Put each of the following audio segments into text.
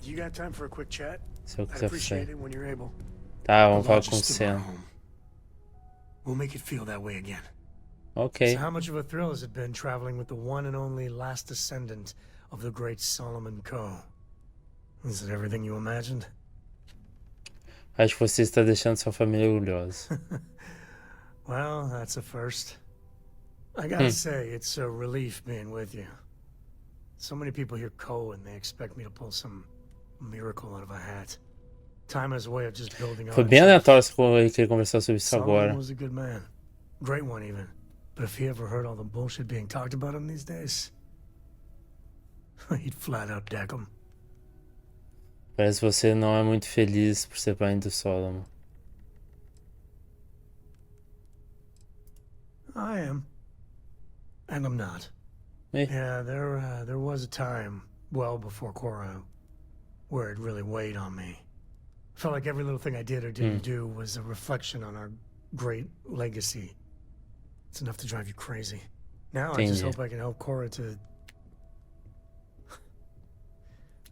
You got time for a quick chat? Se eu I'd quiser appreciate fazer. it when you're able. Tá, vamos The falar lodge com o is still our Senna. home. We'll make it feel that way again. Ok. So how much of a thrill has it been traveling with the one and only last descendant of the great Solomon Coe? Is it everything you imagined? Acho que você está deixando sua família orgulhosa. Well, that's a first. I gotta say, it's a relief being with you. So many people hear Coe and they expect me to pull some miracle out of a hat. Time has a way of just building on Foi bem itself. aleatório você querer conversar sobre isso Solomon agora. was a good man. Great one, even. But if he ever heard all the bullshit being talked about him these days, he'd flat out deck him. Parece que você não é muito feliz por ser pai do Solomon. I am. And I'm not. Eh? Yeah, there was a time, well before Korra, where it really weighed on me. Felt like every little thing I did or didn't do was a reflection on our great legacy. It's enough to drive you crazy. Now I just hope I can help Korra to...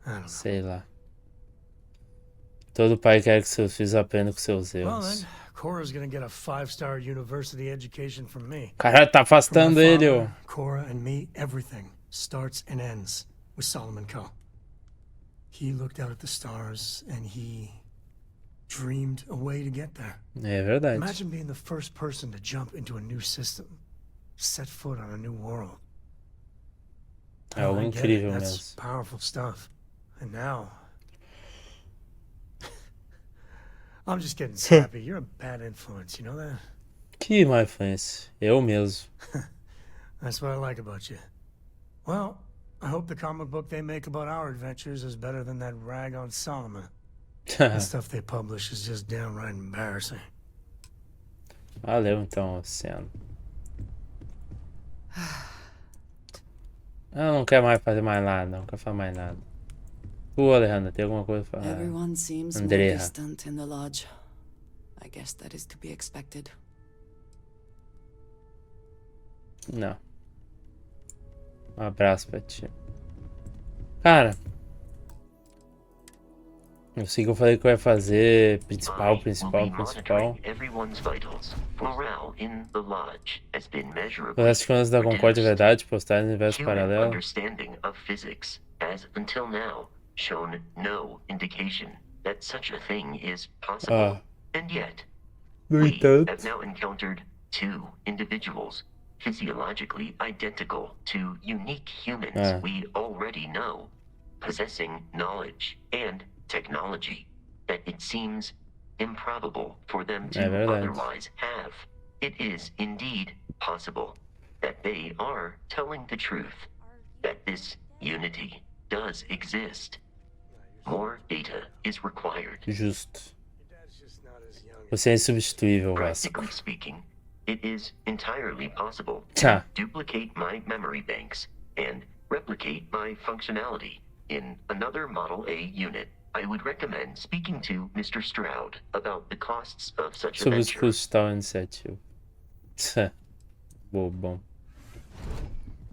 I don't know. Sei lá. Todo pai quer que seus filhos aprendam com seus Well erros. then, Korra's gonna get a 5-star university education from me. Caralho, tá afastando For my ele, ó. father, Korra and me, everything starts and ends with Solomon Coe. He looked out at the stars and he dreamed a way to get there. É verdade. Imagine being the first person to jump into a new system, set foot on a new world. É algo I get it, incrível that's mesmo. powerful stuff. And now, I'm just getting sappy. You're a bad influence, you know that? Que má influência. Eu mesmo. That's what I like about you. Well, I hope the comic book they make about our adventures is better than that rag on Solomon. The stuff they publish is just downright embarrassing. Valeu então, Senna. Eu não quero mais fazer mais nada, não quero fazer mais nada. Alejandra, tem alguma coisa pra falar? Everyone seems more Andrea. distant in the lodge. I guess that is to be expected. Não. Um abraço pra ti. Cara, eu sei que eu falei que eu ia fazer principal. Eu acho que o lance da Concórdia é verdade, postar no universo paralelo. Shown no indication that such a thing is possible. And yet, we have now encountered two individuals physiologically identical to unique humans we already know, possessing knowledge and technology that it seems improbable for them to otherwise have. It is indeed possible that they are telling the truth, that this unity does exist. More data is required. Justo. Você é insubstituível, Vasco. Practically speaking, it is entirely possible to duplicate my memory banks and replicate my functionality in another Model A unit. I would recommend speaking to Mr. Stroud about the costs of such a Sobre os venture. custos de tal iniciativa. Bobão.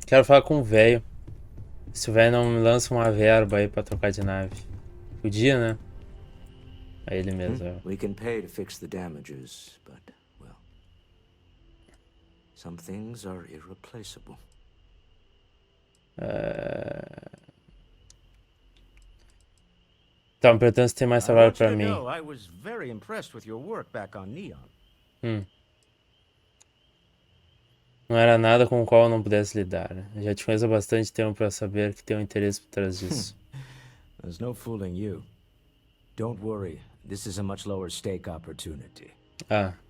Quero falar com o velho. Se o velho não me lança uma verba aí pra trocar de nave. Podia, né? É ele mesmo. We can pay to fix the damages, but, well, some things are irreplaceable. Então, perguntando se tem mais trabalho pra mim. I was very impressed with your work back on Neon. Não era nada com o qual eu não pudesse lidar. Já te conheço há bastante tempo para saber que tem um interesse por trás disso. There's no fooling you. Don't worry, this is a much lower stake opportunity.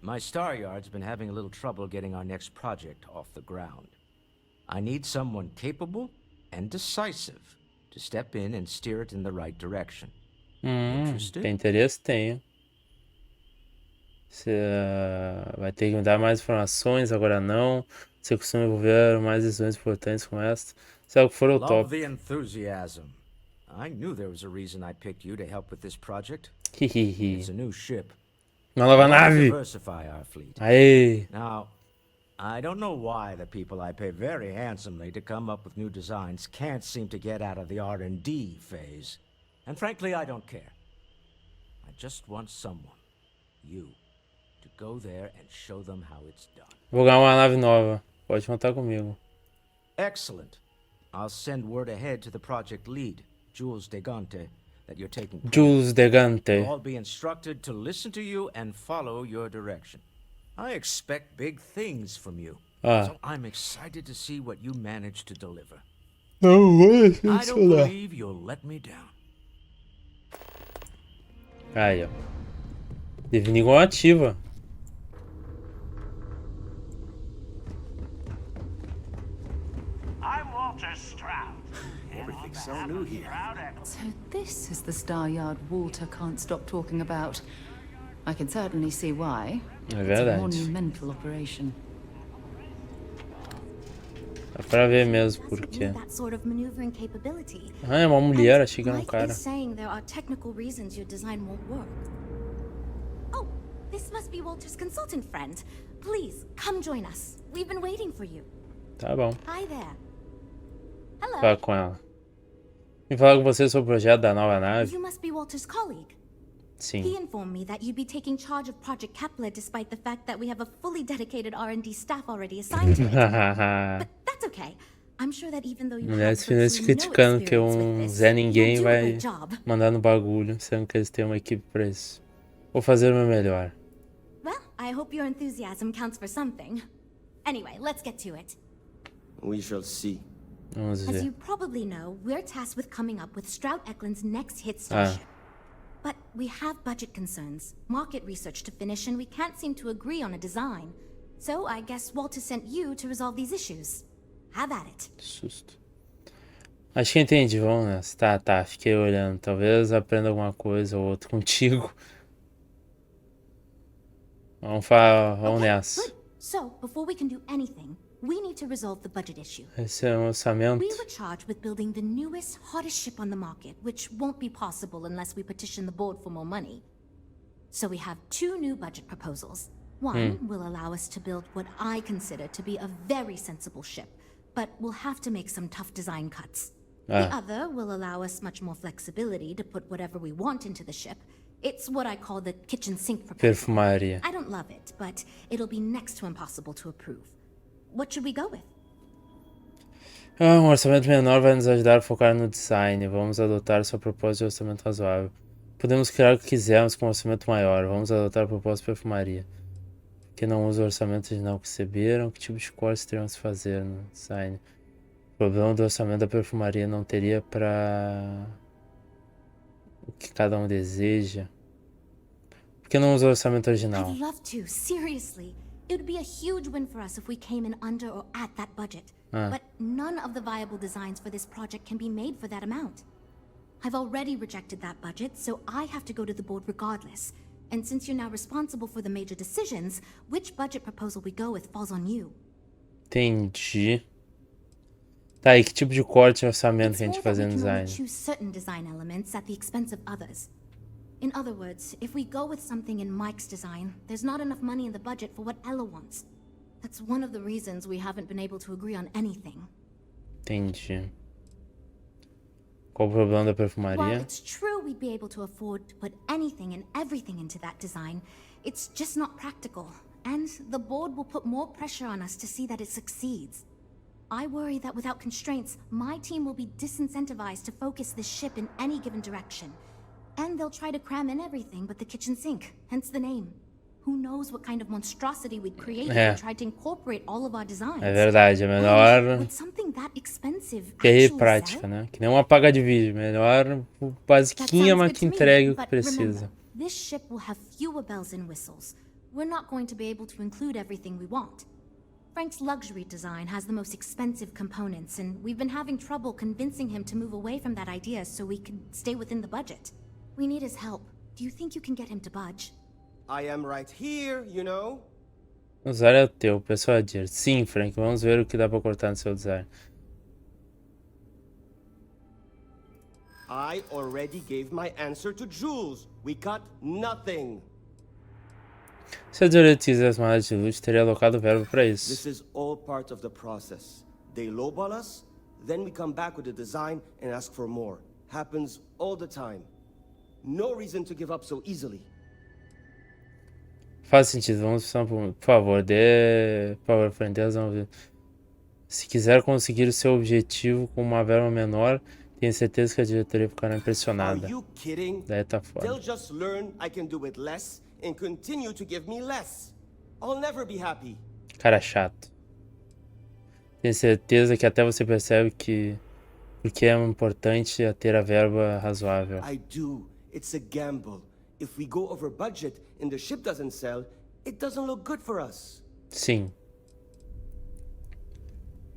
My Star Yard's been having a little trouble getting our next project off the ground. I need someone capable and decisive to step in and steer it in the right direction. Interested? Tem interesse? Tenho. Você vai ter que me dar mais informações, agora não. Você costuma envolver mais decisões importantes com esta. Se algo for, eu topo. Love the enthusiasm. I knew there was a reason I picked you to help with this project. It's a new ship. Uma nova nave! Diversify our fleet. Aê! Now, I don't know why the people I pay very handsomely to come up with new designs can't seem to get out of the R&D phase. And frankly, I don't care. I just want someone, you, to go there and show them how it's done. Vou ganhar uma nave nova. Pode contar comigo. Excellent. I'll send word ahead to the project lead, Jules Degante, that you're taking part. Jules Degante. They'll all be instructed to listen to you and follow your direction. I expect big things from you. So I'm excited to see what you manage to deliver. I don't believe you'll let me down. Aí, ó. Definir com ativa. Everything's so new here. So this is the Star Yard Walter can't stop talking about. I can certainly see why. É It's a verdade. monumental operation. Dá pra ver mesmo por quê. That sort of maneuvering capability. Ah, é uma mulher, achei que era um Mike cara. is saying there are technical reasons your design won't work. Oh, this must be Walter's consultant friend. Please, come join us. We've been waiting for you. Tá bom. Hi there. Hello. Fala com ela. Me falar com você sobre o projeto da nova nave? You must be Walter's colleague. He Sim. informed me that you'd be taking charge of Project Kepler despite the fact that we have a fully dedicated R&D staff already assigned to it. But that's okay. I'm sure that even though you Mulher have se finesse virtually no criticando que experience with um this, Zé Ninguém you'll do a vai great job. mandar no bagulho, sendo que eles têm uma equipe pra isso. Vou fazer o meu melhor. Well, I hope your enthusiasm counts for something. Anyway, let's get to it. We shall see. Vamos As ver. you probably know, we're tasked with coming up with Stroud Eklund's next hit starship. But we have budget concerns, market research to finish, and we can't seem to agree on a design. So I guess Walter sent you to resolve these issues. Have at it. Susto. Acho que entendi, vamos nessa. Tá, fiquei olhando. Talvez aprenda alguma coisa ou outra contigo. Vamos Okay, nessa. good. So, before we can do anything, we need to resolve the budget issue. Esse é um orçamento. We were charged with building the newest, hottest ship on the market, which won't be possible unless we petition the board for more money. So we have two new budget proposals. One will allow us to build what I consider to be a very sensible ship, but we'll have to make some tough design cuts. The other will allow us much more flexibility to put whatever we want into the ship. It's what I call the kitchen sink proposal. Perfumaria. I don't love it, but it'll be next to impossible to approve. What should we go with? Um orçamento menor vai nos ajudar a focar no design. Vamos adotar sua proposta de orçamento razoável. Podemos criar o que quisermos com um orçamento maior. Vamos adotar a proposta de perfumaria. Que não usa o orçamento original, perceberam? Que tipo de cortes teremos que fazer no design? O problema do orçamento da perfumaria não teria para o que cada um deseja. Por que não usa o orçamento original? I'd love to, seriously. It would be a huge win for us if we came in under or at that budget. But none of the viable designs for this project can be made for that amount. I've already rejected that budget, so I have to go to the board regardless. And since you're now responsible for the major decisions, which budget proposal we go with falls on you. Entendi. Tá, e que tipo de corte e orçamento It's que a gente more vai that fazer we no can only design? choose certain design elements at the expense of others. In other words, if we go with something in Mike's design, there's not enough money in the budget for what Ella wants. That's one of the reasons we haven't been able to agree on anything. Entendi. Qual o problema da While perfumaria? it's true we'd be able to afford to put anything and everything into that design, it's just not practical. And the board will put more pressure on us to see that it succeeds. I worry that without constraints, my team will be disincentivized to focus this ship in any given direction. And they'll try to cram in everything but the kitchen sink, hence the name. Who knows what kind of monstrosity we'd create if we tried to incorporate all of our designs. É verdade, é melhor Would something that expensive ter actually prática, sell? né? Que nem uma placa de vídeo. Melhor o basiquinha, mas que entregue o que but precisa. remember, this ship will have fewer bells and whistles. We're not going to be able to include everything we want. Frank's luxury design has the most expensive components, and we've been having trouble convincing him to move away from that idea so we could stay within the budget. We need his help. Do you think you can get him to budge? I am right here, you know. O design é o teu, persuadir. Sim, Frank, vamos ver o que dá pra cortar no seu design. I already gave my answer to Jules. We cut nothing. Se a diretoria das malhas de luz teria alocado verbo pra isso. This is all part of the process. They lowball us, then we come back with a design and ask for more. happens all the time. No reason to give up so easily. Faz sentido, vamos por favor, dê PowerPoint 10 ao Se quiser conseguir o seu objetivo com uma verba menor, tenho certeza que a diretoria ficará impressionada. Are you kidding? Daí tá foda. They'll just learn I can do it less and continue to give me less. I'll never be happy. Cara chato. Tenho certeza que até você percebe que porque é importante ter a verba razoável. I do. It's a gamble. If we go over budget and the ship doesn't sell, it doesn't look good for us. Sim.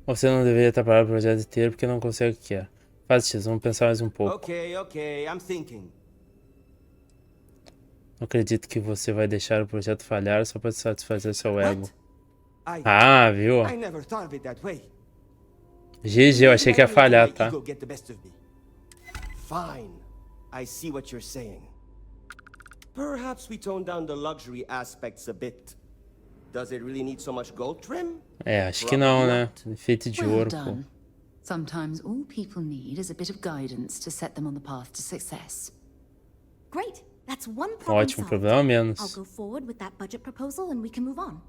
Você não deveria trabalhar o projeto inteiro porque não consegue o que quer. Faz isso, vamos pensar mais um pouco. Okay, I'm thinking. Não acredito que você vai deixar o projeto falhar só para satisfazer seu ego. What? Ah, viu? I never thought of it that way. GG, eu achei que ia falhar, tá? Fine. I see what you're saying. Perhaps we tone down the luxury aspects a bit. Does it really need so much gold trim? É, acho que não, né? Efeito de Well ouro, pô. done. Sometimes all people need is a bit of guidance to set them on the path to success. Great. That's one problem Ótimo, solved. problema I'll menos. go forward with that budget proposal and we can move on.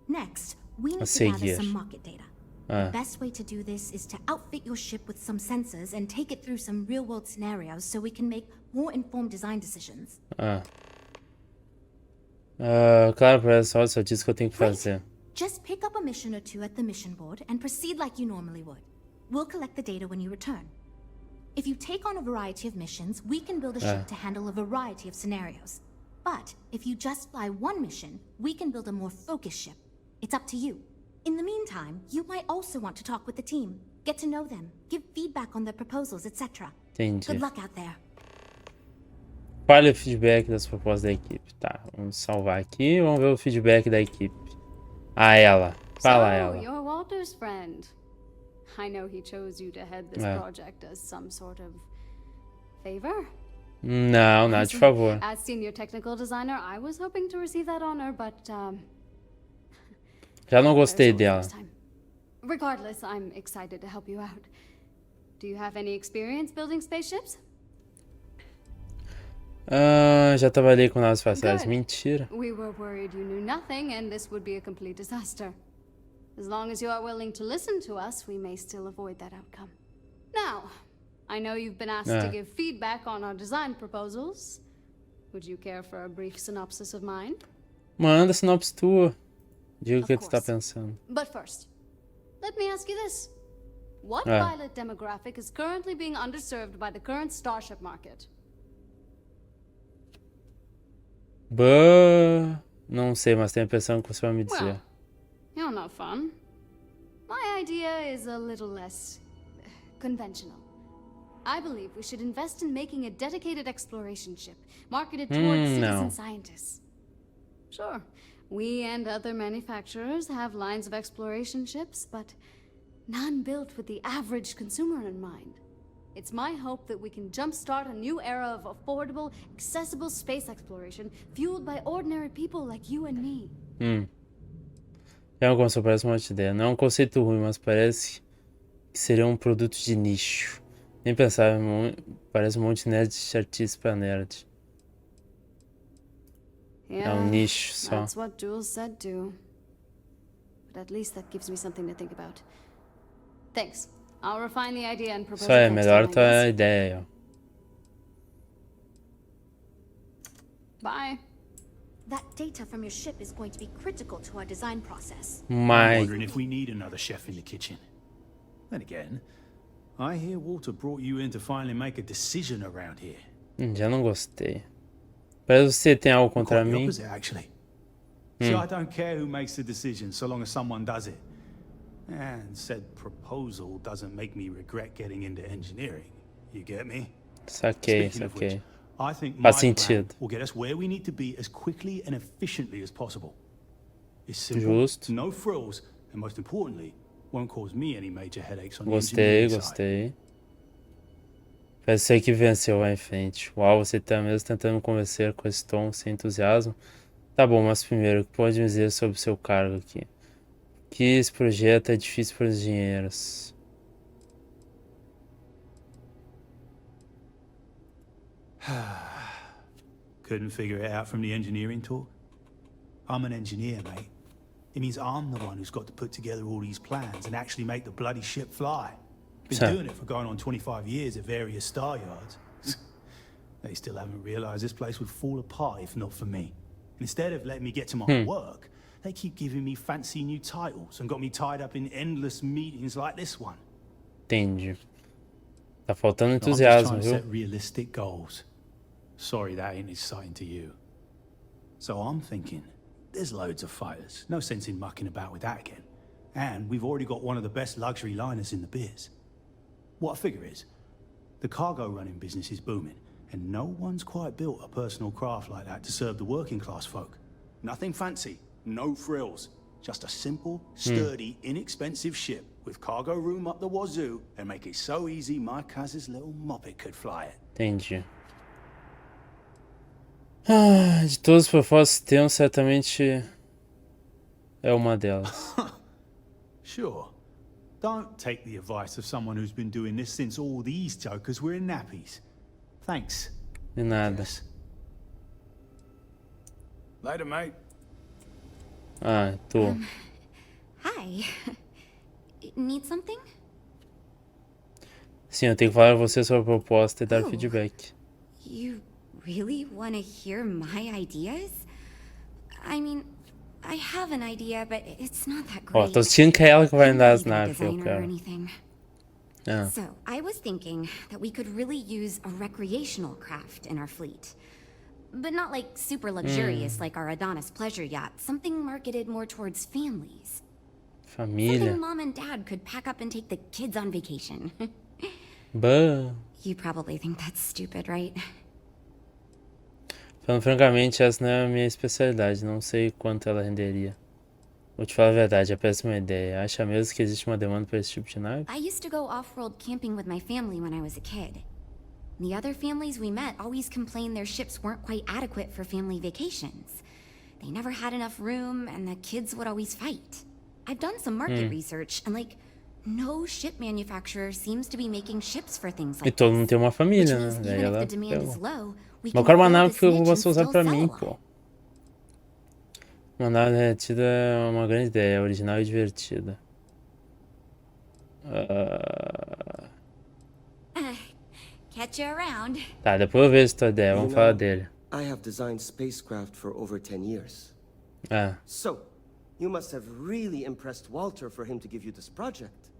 Next, we need to seguir. gather some market data. Ah. The best way to do this is to outfit your ship with some sensors and take it through some real-world scenarios so we can make more informed design decisions. Claro, professor, só disse que eu tenho que fazer. Just pick up a mission or two at the mission board and proceed like you normally would. We'll collect the data when you return. If you take on a variety of missions, we can build a ship to handle a variety of scenarios. But if you just fly one mission, we can build a more focused ship. It's up to you. In the meantime, you might also want to talk with the team, get to know them, give feedback on their proposals, etc. Entendi. Good luck out there. Fale o feedback das propostas da equipe. Tá, vamos salvar aqui e vamos ver o feedback da equipe. Ah, ela. Fala ela. You're Walter's friend. I know he chose you to head this project as some sort of favor. Não, nada de favor. As senior technical designer, I was hoping to receive that honor, but Já não gostei dela. regardless, I'm excited to help you out. Do you have any experience building spaceships? Já trabalhei com naves espaciais. Mentira. We were worried you knew nothing and this would be a complete disaster. As long as you are willing to listen to us, we may still avoid that outcome. Now, I know you've been asked to give feedback on our design proposals. Would you care for a brief synopsis of mine? Manda sinopse tua. Diga o que Of tu tá course. pensando. But first, let me ask you this. What pilot demographic is currently being underserved by the current starship market? Não sei, mas tenho a impressão que você vai me dizer. Well, you're not fun. My idea is a little less conventional. I believe we should invest in making a dedicated exploration ship marketed towards citizen scientists. Sure, we and other manufacturers have lines of exploration ships, but none built with the average consumer in mind. It's my hope that we can jumpstart a new era of affordable, accessible space exploration fueled by ordinary people like you and me. É uma coisa, parece uma ótima ideia. Não é um conceito ruim, mas parece que seria um produto de nicho. Nem pensar, parece um monte de nerd de artista pra nerd. É um nicho só. That's what Jules said too. But at least that gives me something to think about. Thanks. I'll refine the idea and propose Só é it next melhor time, I tua guess. ideia, ó. Bye. That data from your ship is going to be critical to our design process. Mas Wondering if we need another chef in the kitchen. Then again, I hear Walter brought you in to finally make a decision around here. já não gostei. Parece que você tem algo contra Quite the mim. opposite, actually. See, I don't care who makes the decision so long as someone does it. And said proposal doesn't make me regret getting into engineering. You get me? Saquei, Speaking of which, saquei. I think my Faz plan sentido. will get us where we need to be as quickly and efficiently as possible. It's simple, Justo. no frills, and most importantly, won't cause me any major headaches on the Gostei, engineering side. gostei. Parece ser que venceu, vai em frente. Uau, você tá mesmo tentando me convencer com esse tom sem entusiasmo? Tá bom, mas primeiro, o que pode me dizer sobre o seu cargo aqui? Que esse projeto é difícil para os engenheiros. Couldn't figure it out from the engineering talk? I'm an engineer, mate. It means I'm the one who's got to put together all these plans and actually make the bloody ship fly. Been doing it for going on 25 years at various star yards. They still haven't realized this place would fall apart if not for me. Instead of letting me get to my work, they keep giving me fancy new titles and got me tied up in endless meetings like this one. Entendi. Tá faltando I'm just entusiasmo, trying to viu? set realistic goals. Sorry that ain't exciting to you. So I'm thinking, there's loads of fighters. No sense in mucking about with that again. And we've already got one of the best luxury liners in the biz. What I figure is, the cargo running business is booming, and no one's quite built a personal craft like that to serve the working class folk. Nothing fancy, no frills. Just a simple, sturdy, inexpensive ship with cargo room up the wazoo and make it so easy my cousin's little moppet could fly it. Entendi. De todas as propostas que temos, certamente é uma delas. Sure. Don't take the advice of someone who's been doing this since all these jokers were in nappies. Thanks. De nada. Yes. Later, mate. Tu. Hi. Need something? Sim, eu tenho que falar a você sobre a proposta e dar feedback. You really want to hear my ideas? I mean, I have an idea, but it's not that great. Tô sentindo que é ela que vai I'm dar not as even a naves, eu designer or quero. anything. So, I was thinking that we could really use a recreational craft in our fleet. But not like super luxurious like our Adonis pleasure yacht. Something marketed more towards families. Família. Something mom and dad could pack up and take the kids on vacation. Bah. You probably think that's stupid, right? Falando francamente, essa não é a minha especialidade. Não sei quanto ela renderia. Vou te falar a verdade, é péssima ideia. Acha mesmo que existe uma demanda para esse tipo de nave? I used to go off-world camping with my family when I was a kid. The other families we met always complained their ships weren't quite adequate for family vacations. They never had enough room, and the kids would always fight. I've done some market research, and no ship manufacturer seems to be making ships for things like E todo this. mundo tem uma família, né? Which means Daí even if ela the demand is pegou. low, we Mas can eu quero uma fill nave this que eu niche possa and usar still pra sell mim, a pô. lot. Uma nave derretida é uma grande ideia, original e divertida. Catch you around. Tá, depois eu vejo tua ideia, vamos falar dele. I have designed spacecraft for over 10 years. So, you must have really impressed Walter for him to give you this project.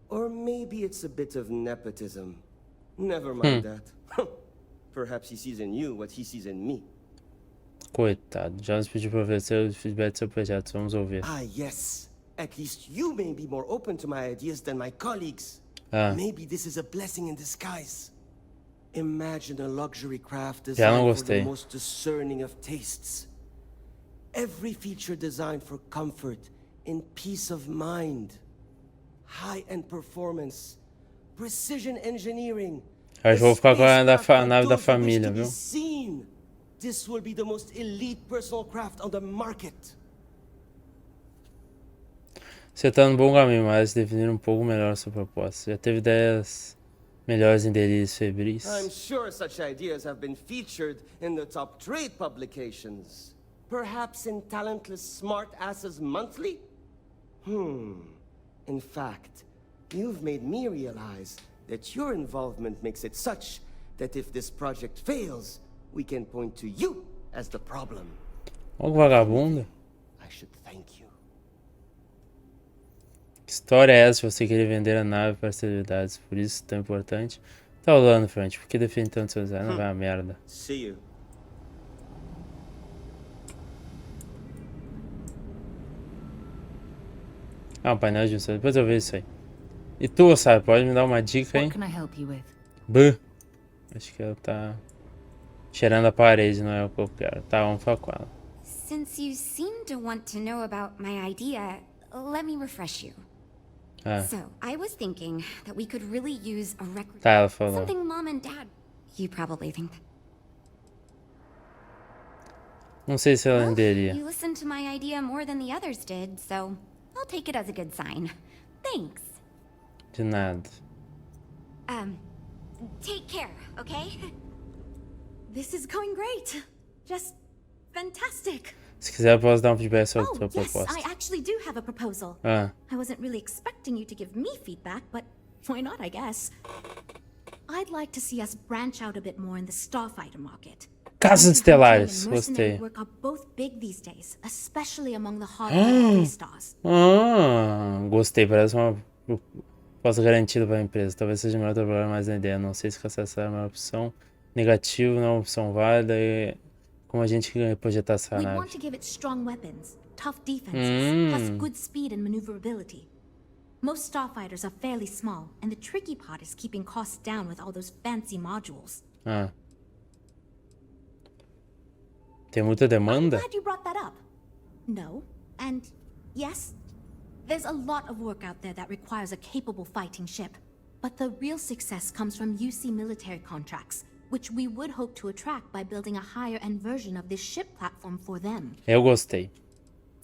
Or maybe it's a bit of nepotism. Never mind that. Perhaps he sees in you what he sees in me. Coitado, já nos pediu pra oferecer o feedback do seu projeto, vamos ouvir. Ah, yes. At least you may be more open to my ideas than my colleagues. Maybe this is a blessing in disguise. Imagine a luxury craft designed for the most discerning of tastes. Every feature designed for comfort and peace of mind. High-end performance, precision engineering. Acho que vou ficar com a nave da família, viu? This will be the most elite personal craft on the market. Você tá no bom caminho, mas definir um pouco melhor a sua proposta. Já teve ideias melhores em delírios febris? I'm sure such ideas have been featured in the top trade publications. Perhaps in Talentless Smart Asses Monthly? In fact, you've made me realize that your involvement makes it such that if this project fails, we can point to you as the problem. Olha que vagabunda. I should thank you. Que história é essa de você querer vender a nave para celebridades? Por isso tão importante. Tá rolando, Front. Por que defende tanto seu design? Não vai a merda. See you. Um painel de junção. Depois eu vejo isso aí. E tu, sabe? Pode me dar uma dica, hein? Acho que ela tá cheirando a parede, não é o que eu quero. Tá, vamos falar com ela. Since you seem to want to know about my idea, let me refresh you. So, I was thinking that we could really use a record. Tá, ela falou. Something mom and dad. You probably think that. Não sei se ela renderia. You listened to my idea more than the others did, so I'll take it as a good sign. Thanks. De nada. Take care, okay? This is going great. Just fantastic. Se quiser, eu posso dar feedback sobre a sua proposta. I actually do have a proposal. I wasn't really expecting you to give me feedback, but why not, I guess. I'd like to see us branch out a bit more in the starfighter market. Casas estelares, gostei. Work are both big these days, especially among the hardcore stars. Gostei, parece uma proposta garantida para a empresa. Talvez seja melhor trabalhar mais na ideia. Não sei se essa é a melhor opção. Negativo, não é uma opção válida. E como a gente projetar essa nave? We want to give it strong weapons, tough defenses, plus good speed and maneuverability. Most starfighters are fairly small, and the tricky part is keeping costs down with all those fancy modules. Tem muita demanda? I'm glad you brought that up. No, and yes, there's a lot of work out there that requires a capable fighting ship. But the real success comes from UC military contracts, which we would hope to attract by building a higher-end version of this ship platform for them. Eu gostei.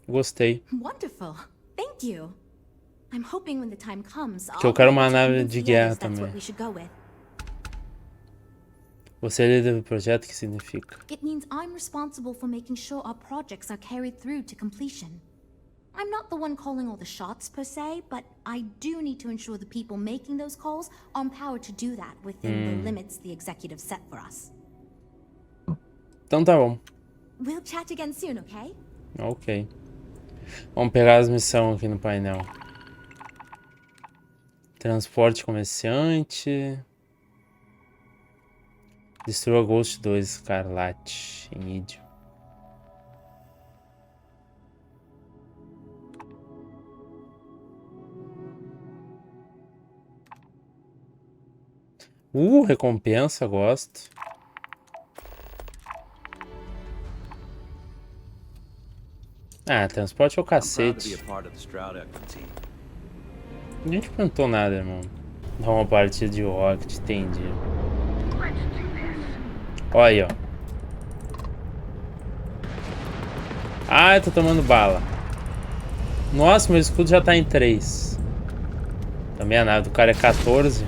Gostei. Wonderful. Thank you. I'm hoping when the time comes, que eu quero uma nave de guerra também. Você é líder do projeto, que significa? It means I'm responsible for making sure our projects are carried through to completion. I'm not the one calling all the shots per se, but I do need to ensure the people making those calls are empowered to do that within the limits the executive set for us. Então tá bom. We'll chat again soon, okay? Ok. Vamos pegar as missões aqui no painel. Transporte comerciante. Destrua Ghost 2 Escarlate em Idio. Recompensa, gosto. Transporte é o cacete. A gente não plantou nada, irmão. Dá uma partida de Rocket, entendi. Olha aí, ó. Eu tô tomando bala. Nossa, meu escudo já tá em 3. Também a nave do cara é 14.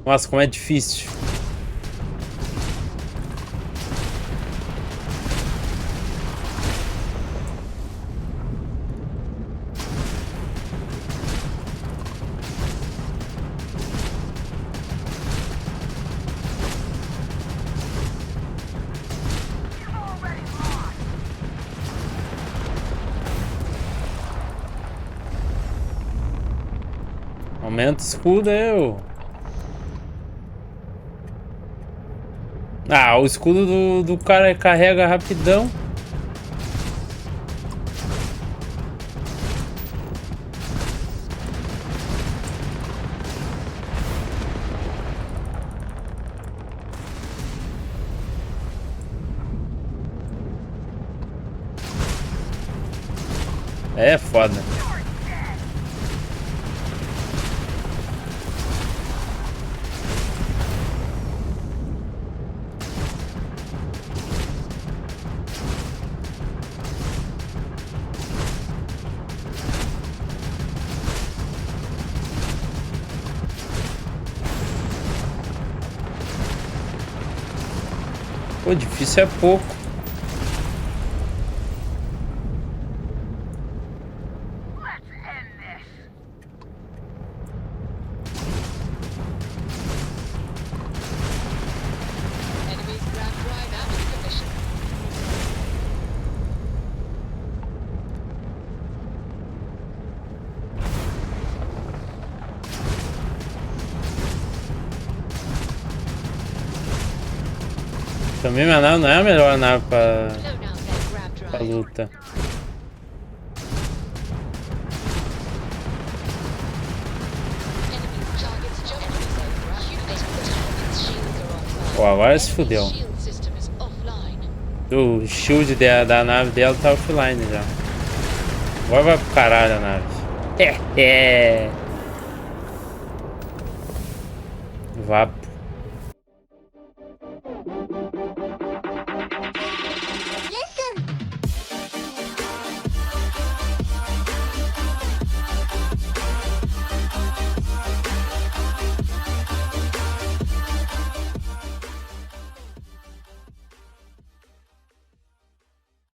Nossa, como é difícil. Aumenta o escudo, o escudo do cara carrega rapidão. É foda. Pô, difícil é pouco. Também minha nave não é a melhor nave pra luta. Ó, agora se fudeu. O shield da nave dela tá offline já. Agora vai pro caralho a nave. Vá